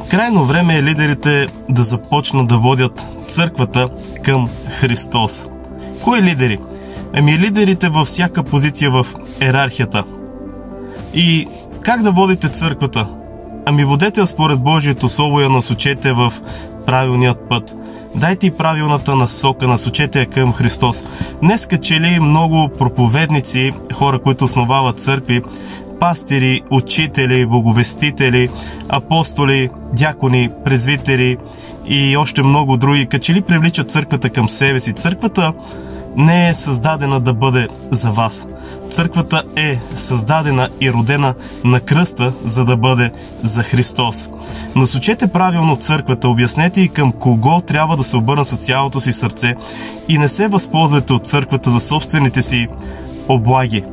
Крайно време е лидерите да започнат да водят църквата към Христос. Кои лидери? Лидерите във всяка позиция в йерархията. И как да водите църквата? Водете според Божието Слово и я насочете в правилният път. Дайте и правилната насока, насочете я към Христос. Днес качели много проповедници, хора, които основават църкви, пастири, учители, боговестители, апостоли, дякони, презвитери и още много други, качели привличат църквата към себе си. Църквата не е създадена да бъде за вас. Църквата е създадена и родена на кръста, за да бъде за Христос. Насочете правилно църквата, обяснете и към кого трябва да се обърна с цялото си сърце и не се възползвайте от църквата за собствените си облаги.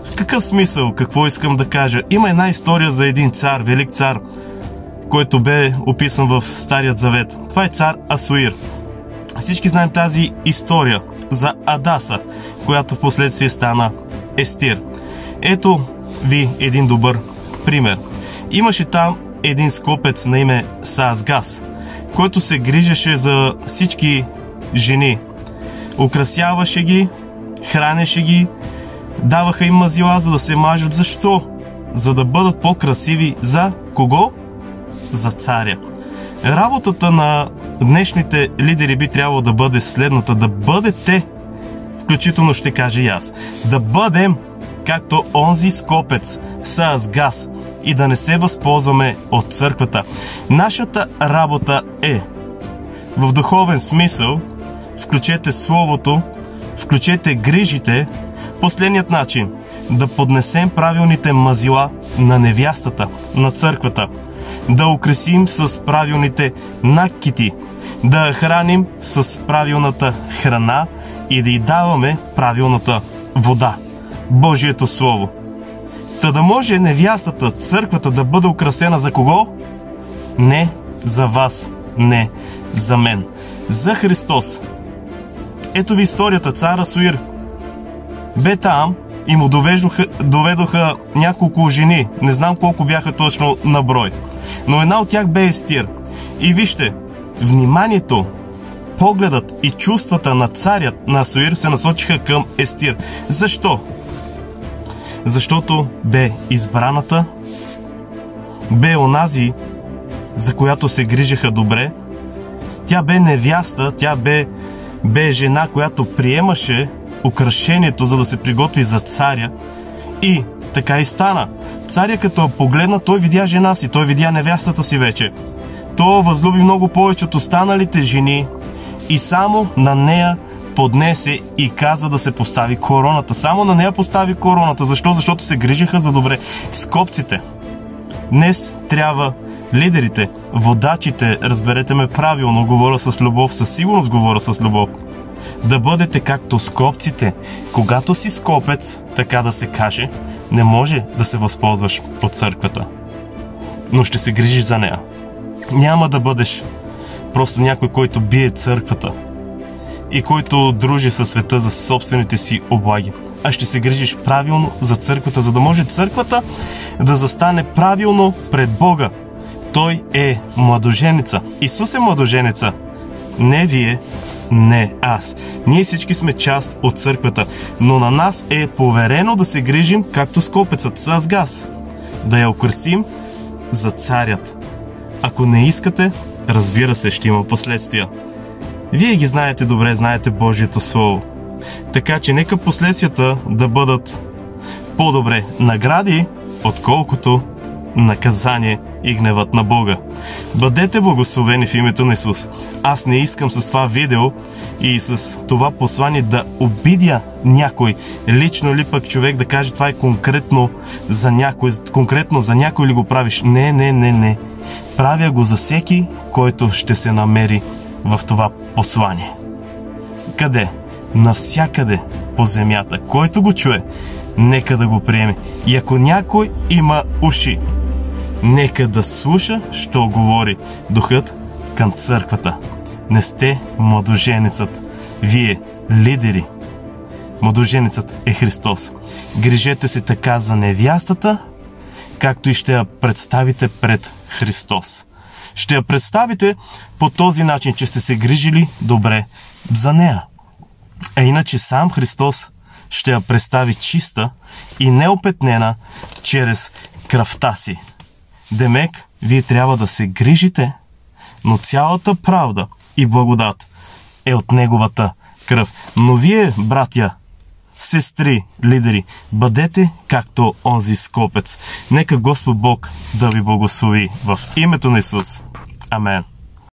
В какъв смисъл? Какво искам да кажа? Има една история за един цар, велик цар, който бе описан в Старият Завет. Това е цар Асуир. Всички знаем тази история за Адаса, която в последствие стана Естир. Ето ви един добър пример. Имаше там един скопец на име Саазгас, който се грижеше за всички жени. Украсяваше ги, хранеше ги, даваха им мазила, за да се мажат. Защо? За да бъдат по-красиви. За кого? За царя. Работата на днешните лидери би трябвало да бъде следната. Да бъдете, включително ще кажа и аз, да бъдем както онзи скопец Саазгас и да не се възползваме от църквата. Нашата работа е в духовен смисъл, включете Словото, включете грижите, последният начин да поднесем правилните мазила на невястата, на църквата, да украсим с правилните накити, да храним с правилната храна и да й даваме правилната вода, Божието Слово. Та да може невястата, църквата да бъде украсена за кого? Не за вас, не за мен, за Христос. Ето ви историята. Цар Асуир бе там и му доведоха няколко жени. Не знам колко бяха точно на брой, но една от тях бе Естир. И вижте, вниманието, погледът и чувствата на царят на Асуир се насочиха към Естир. Защо? Защото бе избраната, бе онази, за която се грижаха добре. Тя бе невяста, тя бе жена, която приемаше украшението, за да се приготви за царя. И така и стана. Царя като погледна, той видя жена си, той видя невястата си вече. Той възлюби много повече от останалите жени и само на нея поднесе и каза да се постави короната. Само на нея постави короната. Защо? Защото се грижиха за добре. Скопците. Днес трябва лидерите, водачите, разберете ме правилно, говоря с любов, със сигурност говоря с любов, да бъдете както скопците. Когато си скопец, така да се каже, не може да се възползваш от църквата, но ще се грижиш за нея. Няма да бъдеш просто някой, който бие църквата и който дружи със света за собствените си облаги, а ще се грижиш правилно за църквата, за да може църквата да застане правилно пред Бога. Той е младоженица. Исус е младоженица. Не вие, не аз. Ние всички сме част от църквата, но на нас е поверено да се грижим както скопецът Саазгас, да я украсим за царят. Ако не искате, разбира се, ще има последствия. Вие ги знаете добре, знаете Божието Слово. Така че нека последствията да бъдат по-добре награди, отколкото наказание и гневът на Бога. Бъдете благословени в името на Исус. Аз не искам с това видео и с това послание да обидя някой лично, или пък човек да каже това е конкретно за някой ли го правиш. Не. Правя го за всеки, който ще се намери в това послание. Къде? Навсякъде по земята. Който го чуе, нека да го приеме. И ако някой има уши, нека да слуша, що говори Духът към църквата. Не сте младоженецът. Вие, лидери. Младоженецът е Христос. Грижете се така за невястата, както и ще я представите пред Христос. ще я представите по този начин, че сте се грижили добре за нея. А иначе сам Христос ще я представи чиста и неопетнена чрез кръвта си. Демек, вие трябва да се грижите, но цялата правда и благодат е от Неговата кръв. Но вие, братя, сестри, лидери, бъдете както онзи скопец. Нека Господ Бог да ви благослови в името на Исус. Амен.